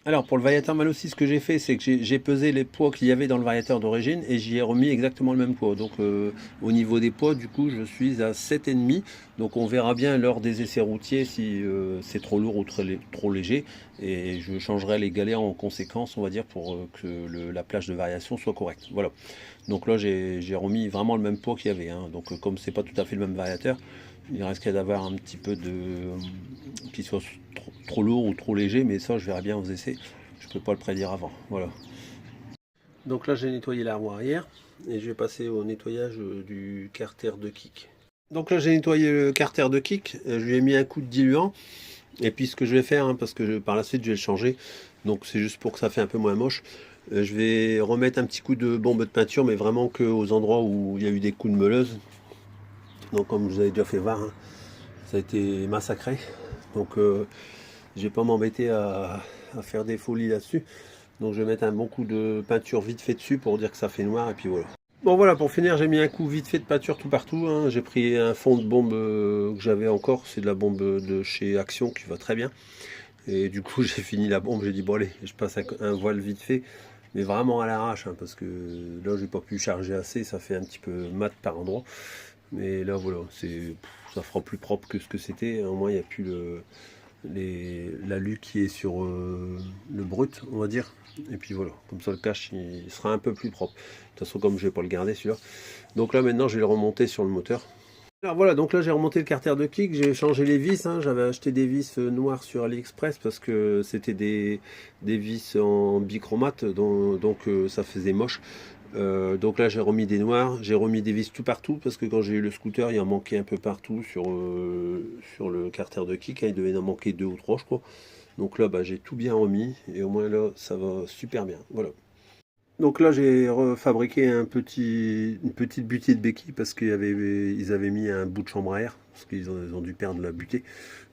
Alors pour le variateur mal aussi, ce que j'ai fait, c'est que j'ai pesé les poids qu'il y avait dans le variateur d'origine et j'y ai remis exactement le même poids. Donc au niveau des poids, du coup, je suis à 7,5. Donc on verra bien lors des essais routiers si c'est trop lourd ou trop léger. Et je changerai les galets en conséquence, on va dire, pour que la plage de variation soit correcte. Voilà. Donc là, j'ai remis vraiment le même poids qu'il y avait, hein. Donc comme c'est pas tout à fait le même variateur, il risquait d'avoir un petit peu de qu'il soit trop lourd ou trop léger, mais ça je verrai bien aux essais, je peux pas le prédire avant. Voilà. Donc là j'ai nettoyé la roue arrière et je vais passer au nettoyage du carter de kick. Donc là j'ai nettoyé le carter de kick, je lui ai mis un coup de diluant et puis ce que je vais faire, hein, parce que par la suite je vais le changer, donc c'est juste pour que ça fait un peu moins moche, je vais remettre un petit coup de bombe de peinture, mais vraiment que aux endroits où il y a eu des coups de meuleuse. Donc comme je vous avais déjà fait voir, hein, ça a été massacré. Donc je vais pas m'embêter à faire des folies là-dessus. Donc je vais mettre un bon coup de peinture vite fait dessus pour dire que ça fait noir et puis voilà. Bon voilà, pour finir j'ai mis un coup vite fait de peinture tout partout, hein. J'ai pris un fond de bombe que j'avais encore, c'est de la bombe de chez Action qui va très bien. Et du coup j'ai fini la bombe, j'ai dit bon allez, je passe un voile vite fait, mais vraiment à l'arrache, hein, parce que là j'ai pas pu charger assez, ça fait un petit peu mat par endroit. Mais là voilà, ça fera plus propre que ce que c'était, au moins il n'y a plus l'alu qui est sur le brut, on va dire. Et puis voilà, comme ça le cache il sera un peu plus propre. De toute façon, comme je vais pas le garder celui-là. Donc là maintenant je vais le remonter sur le moteur. Alors voilà, donc là j'ai remonté le carter de kick, j'ai changé les vis, hein. J'avais acheté des vis noires sur AliExpress parce que c'était des vis en bichromate, donc ça faisait moche. Donc là j'ai remis des noirs, j'ai remis des vis tout partout parce que quand j'ai eu le scooter il en manquait un peu partout sur le carter de kick, hein. Il devait en manquer 2 ou 3 je crois. Donc là bah, j'ai tout bien remis et au moins là ça va super bien. Voilà. Donc là j'ai refabriqué une petite butée de béquille parce qu'ils avaient mis un bout de chambre à air parce qu'ils ont dû perdre la butée.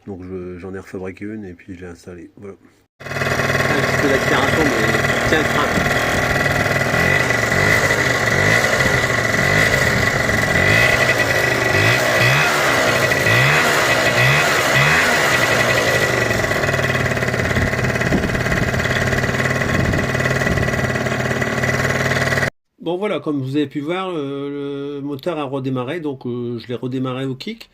Donc j'en ai refabriqué une et puis j'ai installé. Voilà. Un petit peu d'aspiration mais tiens le frein. Bon voilà, comme vous avez pu voir, le moteur a redémarré, donc je l'ai redémarré au kick.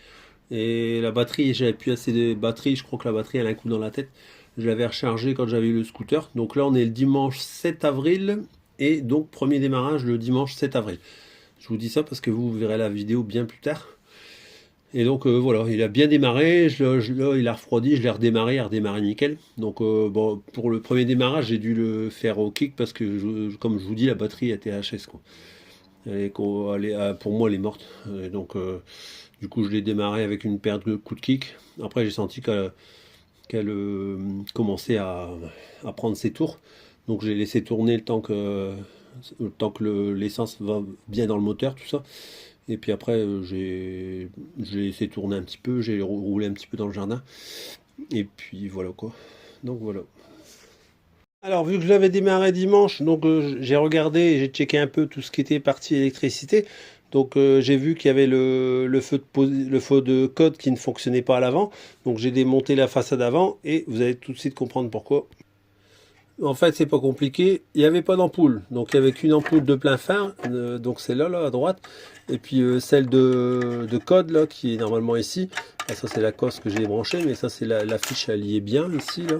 Et la batterie, j'avais plus assez de batterie, je crois que la batterie elle a un coup dans la tête. Je l'avais rechargée quand j'avais eu le scooter. Donc là on est le dimanche 7 avril et donc premier démarrage le dimanche 7 avril. Je vous dis ça parce que vous verrez la vidéo bien plus tard. Et donc voilà, il a bien démarré, là, il a refroidi, je l'ai redémarré, il a redémarré nickel. Donc bon, pour le premier démarrage, j'ai dû le faire au kick parce que, comme je vous dis, la batterie était HS, quoi. Pour moi, elle est morte. Et donc du coup, je l'ai démarré avec une paire de coups de kick. Après, j'ai senti qu'elle commençait à prendre ses tours. Donc j'ai laissé tourner le temps que l'essence va bien dans le moteur, tout ça. Et puis après, j'ai laissé tourner un petit peu, j'ai roulé un petit peu dans le jardin. Et puis voilà quoi. Donc voilà. Alors vu que je l'avais démarré dimanche, donc j'ai regardé et j'ai checké un peu tout ce qui était partie électricité. Donc j'ai vu qu'il y avait le feu de code qui ne fonctionnait pas à l'avant. Donc j'ai démonté la façade avant et vous allez tout de suite comprendre pourquoi. En fait, c'est pas compliqué. Il n'y avait pas d'ampoule. Donc, il n'y avait qu'une ampoule de plein phare. Donc, c'est là, à droite. Et puis, celle de code, là, qui est normalement ici. Ah, ça, c'est la cosse que j'ai branchée. Mais ça, c'est la fiche, elle y est bien, ici, là.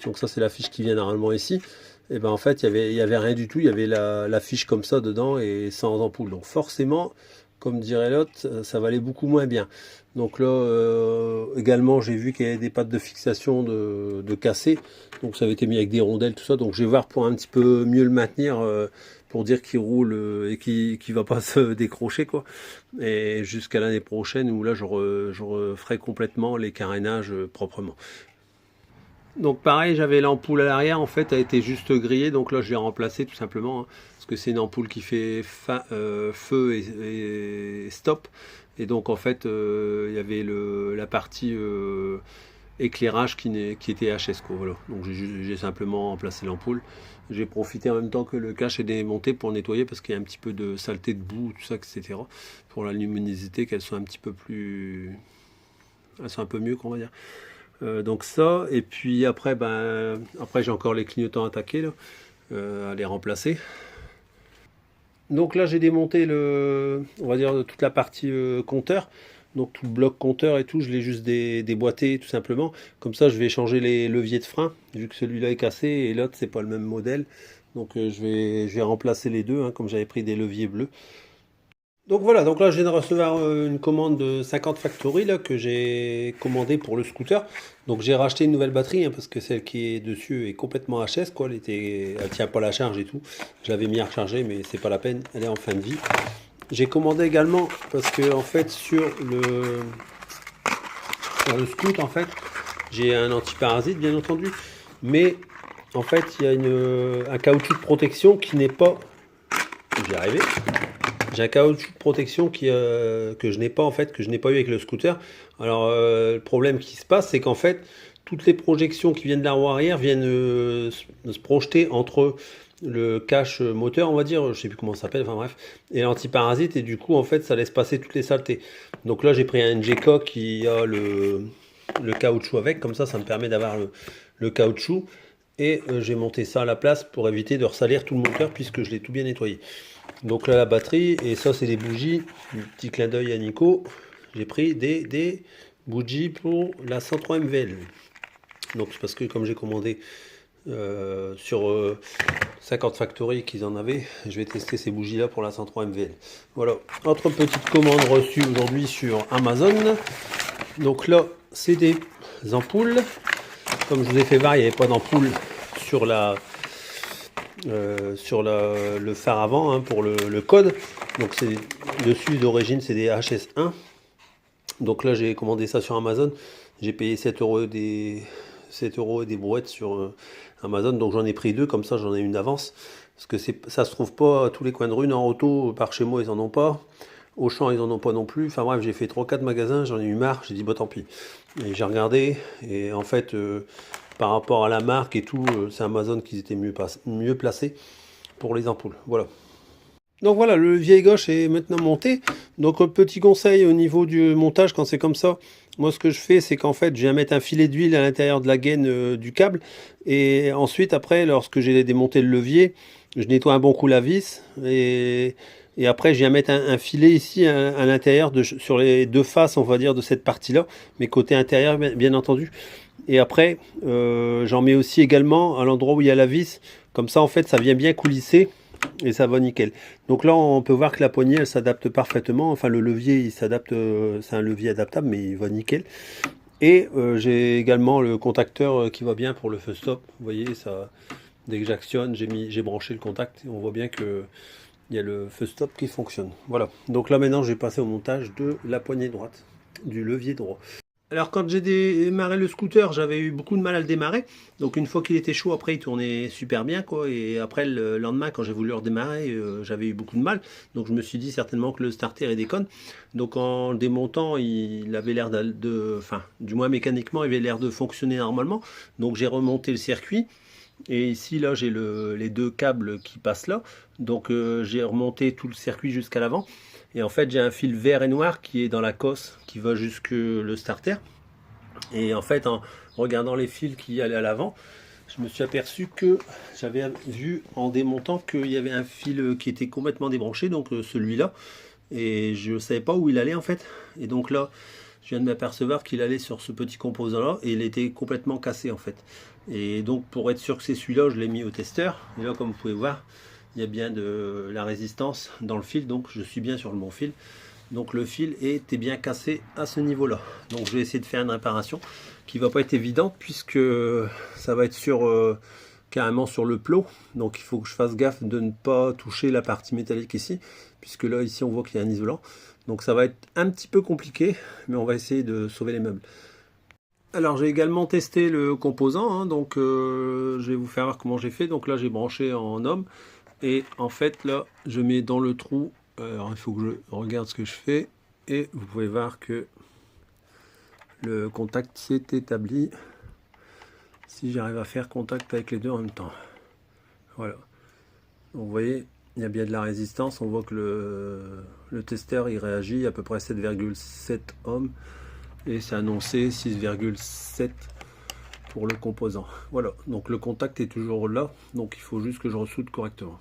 Donc, ça, c'est la fiche qui vient normalement ici. Et ben, en fait, il y avait rien du tout. Il y avait la fiche comme ça dedans et sans ampoule. Donc, forcément, comme dirait l'autre, ça valait beaucoup moins bien. Donc là, également, j'ai vu qu'il y avait des pattes de fixation de cassées. Donc ça avait été mis avec des rondelles, tout ça. Donc je vais voir pour un petit peu mieux le maintenir, pour dire qu'il roule et qu'il va pas se décrocher, quoi. Et jusqu'à l'année prochaine où là, je referai complètement les carénages proprement. Donc pareil, j'avais l'ampoule à l'arrière, en fait, a été juste grillée, donc là je l'ai remplacée tout simplement, hein, parce que c'est une ampoule qui fait feu et stop. Et donc en fait, il y avait la partie éclairage qui était HS, quoi, voilà. Donc j'ai simplement remplacé l'ampoule. J'ai profité en même temps que le cache est démonté pour nettoyer, parce qu'il y a un petit peu de saleté de boue, tout ça, etc. Pour la luminosité, qu'elles soient un petit peu plus... Elles sont un peu mieux, qu'on va dire. Donc ça, et puis après, après j'ai encore les clignotants attaqués là, à les remplacer. Donc là j'ai démonté on va dire toute la partie compteur, donc tout le bloc compteur et tout, je l'ai juste déboîté tout simplement. Comme ça je vais changer les leviers de frein, vu que celui-là est cassé et l'autre c'est pas le même modèle. Donc je vais remplacer les deux, hein, comme j'avais pris des leviers bleus. Donc voilà, donc là je viens de recevoir une commande de 50 Factory là, que j'ai commandé pour le scooter. Donc j'ai racheté une nouvelle batterie, hein, parce que celle qui est dessus est complètement HS, quoi. Elle tient pas la charge et tout. Je l'avais mis à recharger, mais c'est pas la peine, elle est en fin de vie. J'ai commandé également parce que en fait sur le scoot, en fait j'ai un antiparasite bien entendu, mais en fait il y a un caoutchouc de protection qui n'est pas... J'y arrivé. J'ai un caoutchouc de protection que je n'ai pas, en fait, que je n'ai pas eu avec le scooter. Alors le problème qui se passe, c'est qu'en fait toutes les projections qui viennent de la roue arrière viennent se projeter entre le cache moteur, on va dire, je sais plus comment ça s'appelle, enfin bref, et l'antiparasite, et du coup en fait ça laisse passer toutes les saletés. Donc là j'ai pris un NGK qui a le caoutchouc avec, comme ça me permet d'avoir le caoutchouc, et j'ai monté ça à la place pour éviter de ressalir tout le moteur, puisque je l'ai tout bien nettoyé. Donc là la batterie, et ça c'est des bougies, petit clin d'œil à Nico, j'ai pris des bougies pour la 103 MVL. Donc c'est parce que comme j'ai commandé sur 50 Factory qu'ils en avaient, je vais tester ces bougies là pour la 103 MVL. Voilà, autre petite commande reçue aujourd'hui sur Amazon. Donc là c'est des ampoules, comme je vous ai fait voir, il n'y avait pas d'ampoule sur le phare avant, hein, pour le code. Donc c'est dessus d'origine c'est des HS1. Donc là j'ai commandé ça sur Amazon, j'ai payé 7 euros et des brouettes sur Amazon, donc j'en ai pris deux, comme ça j'en ai une d'avance, parce que ça se trouve pas à tous les coins de rue. En auto, par chez moi ils en ont pas, Auchan ils en ont pas non plus, enfin bref j'ai fait 3-4 magasins, j'en ai eu marre, j'ai dit bah tant pis. Et j'ai regardé, et en fait par rapport à la marque et tout, c'est Amazon qui étaient mieux placés pour les ampoules, voilà. Donc voilà, le levier gauche est maintenant monté. Donc petit conseil au niveau du montage, quand c'est comme ça, moi ce que je fais, c'est qu'en fait je viens mettre un filet d'huile à l'intérieur de la gaine du câble, et ensuite après, lorsque j'ai démonté le levier, je nettoie un bon coup la vis, et après je viens mettre un filet ici à l'intérieur, sur les deux faces, on va dire, de cette partie là, mais côté intérieur bien entendu. Et après j'en mets aussi également à l'endroit où il y a la vis, comme ça en fait ça vient bien coulisser et ça va nickel. Donc là on peut voir que la poignée elle s'adapte parfaitement, enfin le levier il s'adapte, c'est un levier adaptable mais il va nickel. Et j'ai également le contacteur qui va bien pour le feu stop, vous voyez ça, dès que j'actionne j'ai branché le contact et on voit bien que il y a le feu stop qui fonctionne. Voilà, donc là maintenant je vais passer au montage de la poignée droite du levier droit. Alors quand j'ai démarré le scooter, j'avais eu beaucoup de mal à le démarrer. Donc une fois qu'il était chaud, après il tournait super bien, quoi. Et après le lendemain, quand j'ai voulu le redémarrer, j'avais eu beaucoup de mal. Donc je me suis dit certainement que le starter il déconne. Donc en le démontant, il avait l'air enfin, du moins mécaniquement, il avait l'air de fonctionner normalement. Donc j'ai remonté le circuit. Et ici là j'ai les deux câbles qui passent là. Donc j'ai remonté tout le circuit jusqu'à l'avant. Et en fait j'ai un fil vert et noir qui est dans la cosse qui va jusque le starter. Et en fait en regardant les fils qui allaient à l'avant, je me suis aperçu que j'avais vu en démontant qu'il y avait un fil qui était complètement débranché, donc celui-là. Et je ne savais pas où il allait en fait. Et donc là je viens de m'apercevoir qu'il allait sur ce petit composant là et il était complètement cassé en fait. Et donc pour être sûr que c'est celui-là, je l'ai mis au testeur. Et là comme vous pouvez voir, il y a bien de la résistance dans le fil, donc je suis bien sur le bon fil. Donc le fil était bien cassé à ce niveau là. Donc je vais essayer de faire une réparation qui va pas être évidente, puisque ça va être carrément sur le plot. Donc il faut que je fasse gaffe de ne pas toucher la partie métallique ici, puisque là ici on voit qu'il y a un isolant. Donc ça va être un petit peu compliqué, mais on va essayer de sauver les meubles. Alors j'ai également testé le composant, hein, donc je vais vous faire voir comment j'ai fait. Donc là j'ai branché en homme et en fait là je mets dans le trou. Alors il faut que je regarde ce que je fais et vous pouvez voir que le contact s'est établi. Si j'arrive à faire contact avec les deux en même temps, voilà. Donc, vous voyez, il y a bien de la résistance. On voit que le testeur il réagit à peu près 7,7 ohms et c'est annoncé 6,7 pour le composant. Voilà, donc le contact est toujours là, donc il faut juste que je ressoude correctement.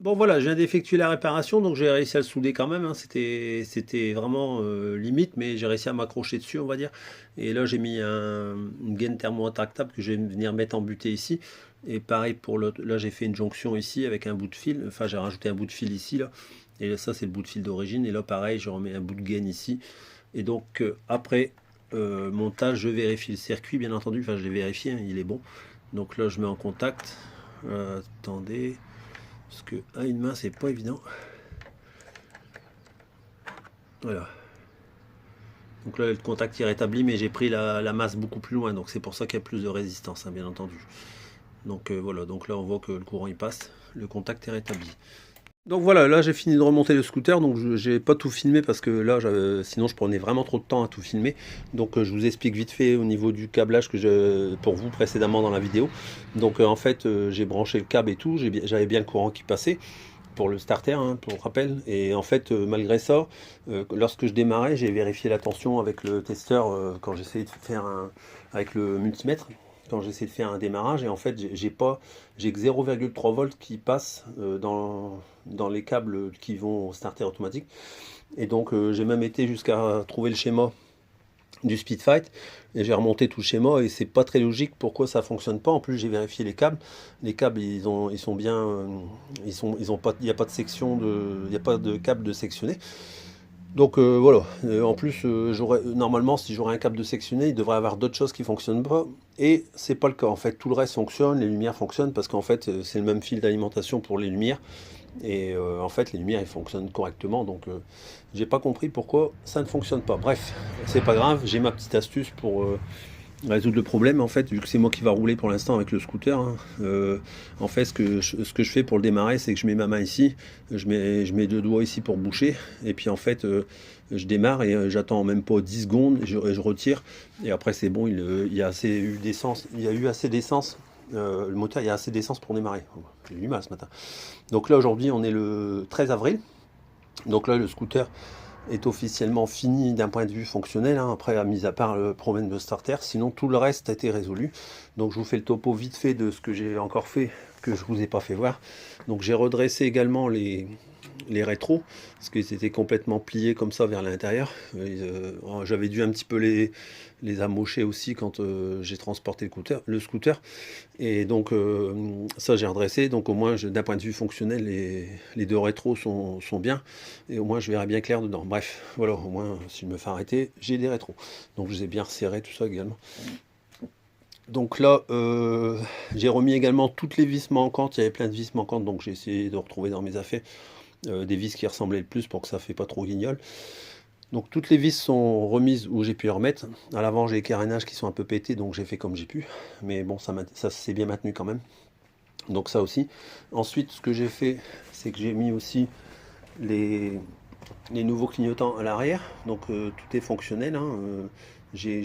Bon voilà, je viens d'effectuer la réparation, donc j'ai réussi à le souder quand même, hein. C'était vraiment limite, mais j'ai réussi à m'accrocher dessus, on va dire. Et là j'ai mis une gaine thermo-intractable que je vais venir mettre en butée ici. Et pareil pour l'autre, là j'ai fait une jonction ici avec un bout de fil, enfin j'ai rajouté un bout de fil ici, là. Et là, ça c'est le bout de fil d'origine, et là pareil, je remets un bout de gaine ici. Et donc après montage, je vérifie le circuit, bien entendu, enfin je l'ai vérifié, hein, il est bon. Donc là je mets en contact, attendez... Parce que à une main, c'est pas évident. Voilà. Donc là, le contact est rétabli, mais j'ai pris la masse beaucoup plus loin. Donc c'est pour ça qu'il y a plus de résistance, hein, bien entendu. Donc voilà, donc là, on voit que le courant il passe. Le contact est rétabli. Donc voilà, là j'ai fini de remonter le scooter, donc j'ai pas tout filmé parce que là, sinon je prenais vraiment trop de temps à tout filmer. Donc je vous explique vite fait au niveau du câblage pour vous précédemment dans la vidéo. Donc en fait, j'ai branché le câble et tout, j'avais bien le courant qui passait pour le starter, hein, pour rappel. Et en fait, malgré ça, lorsque je démarrais, j'ai vérifié la tension avec le testeur quand j'essayais de faire avec le multimètre. Quand j'essaie de faire un démarrage, et en fait j'ai que 0,3 volts qui passe dans les câbles qui vont au starter automatique. Et donc j'ai même été jusqu'à trouver le schéma du Speedfight et j'ai remonté tout le schéma et c'est pas très logique pourquoi ça fonctionne pas. En plus j'ai vérifié les câbles ils sont bien, ils ont pas, il n'y a pas de section il n'y a pas de câble de sectionné. Donc voilà, en plus normalement si j'aurais un câble de sectionné, il devrait y avoir d'autres choses qui fonctionnent pas et c'est pas le cas. En fait tout le reste fonctionne, les lumières fonctionnent parce qu'en fait c'est le même fil d'alimentation pour les lumières et en fait les lumières ils fonctionnent correctement, donc j'ai pas compris pourquoi ça ne fonctionne pas. Bref, c'est pas grave, j'ai ma petite astuce pour résoudre le problème. En fait, vu que c'est moi qui va rouler pour l'instant avec le scooter, hein, en fait ce que je fais pour le démarrer, c'est que je mets ma main ici, je mets deux doigts ici pour boucher, et puis en fait je démarre et j'attends même pas 10 secondes, je retire, et après c'est bon, il y a eu assez d'essence, le moteur, il y a assez d'essence pour démarrer. J'ai eu du mal ce matin. Donc là aujourd'hui on est le 13 avril, donc là le scooter est officiellement fini d'un point de vue fonctionnel, hein, après mis à part le problème de starter, sinon tout le reste a été résolu. Donc je vous fais le topo vite fait de ce que j'ai encore fait, que je vous ai pas fait voir. Donc j'ai redressé également les rétros, parce qu'ils étaient complètement pliés comme ça vers l'intérieur. J'avais dû un petit peu les amocher aussi quand j'ai transporté le scooter. Et donc ça j'ai redressé, donc au moins d'un point de vue fonctionnel les deux rétros sont bien, et au moins je verrai bien clair dedans. Bref, voilà, au moins si je me fais arrêter, j'ai des rétros. Donc je les ai bien resserrés, tout ça également. Donc là, j'ai remis également toutes les vis manquantes, il y avait plein de vis manquantes, donc j'ai essayé de retrouver dans mes affaires des vis qui ressemblaient le plus pour que ça ne fait pas trop guignol. Donc toutes les vis sont remises où j'ai pu les remettre. À l'avant j'ai les carénages qui sont un peu pétés, donc j'ai fait comme j'ai pu. Mais bon, ça s'est bien maintenu quand même. Donc ça aussi. Ensuite ce que j'ai fait, c'est que j'ai mis aussi les nouveaux clignotants à l'arrière. Donc tout est fonctionnel, hein. J'ai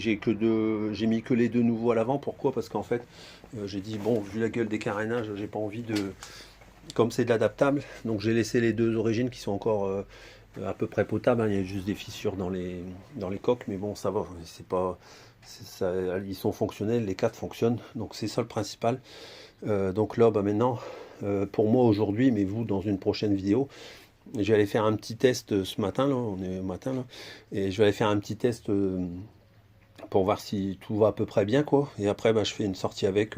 mis que les deux nouveaux à l'avant. Pourquoi? Parce qu'en fait j'ai dit bon, vu la gueule des carénages, j'ai pas envie de... Comme c'est de l'adaptable, donc j'ai laissé les deux origines qui sont encore à peu près potables, hein. Il y a juste des fissures dans les coques, mais bon ça va, c'est pas, ils sont fonctionnels, les quatre fonctionnent, donc c'est ça le principal. Donc là maintenant, pour moi aujourd'hui, mais vous dans une prochaine vidéo, j'allais faire un petit test ce matin, là, on est au matin là, et je vais aller faire un petit test pour voir si tout va à peu près bien, quoi, et après je fais une sortie avec...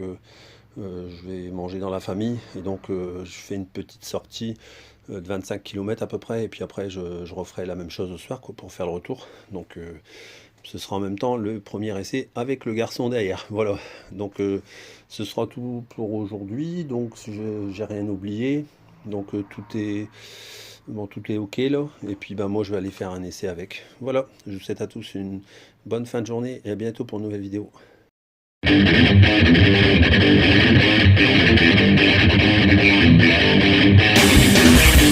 je vais manger dans la famille et donc je fais une petite sortie de 25 km à peu près, et puis après je referai la même chose au soir, quoi, pour faire le retour. Donc ce sera en même temps le premier essai avec le garçon derrière. Voilà, donc ce sera tout pour aujourd'hui. Donc si j'ai rien oublié, donc tout est bon, tout est ok là, et puis moi je vais aller faire un essai avec. Voilà, je vous souhaite à tous une bonne fin de journée et à bientôt pour une nouvelle vidéo.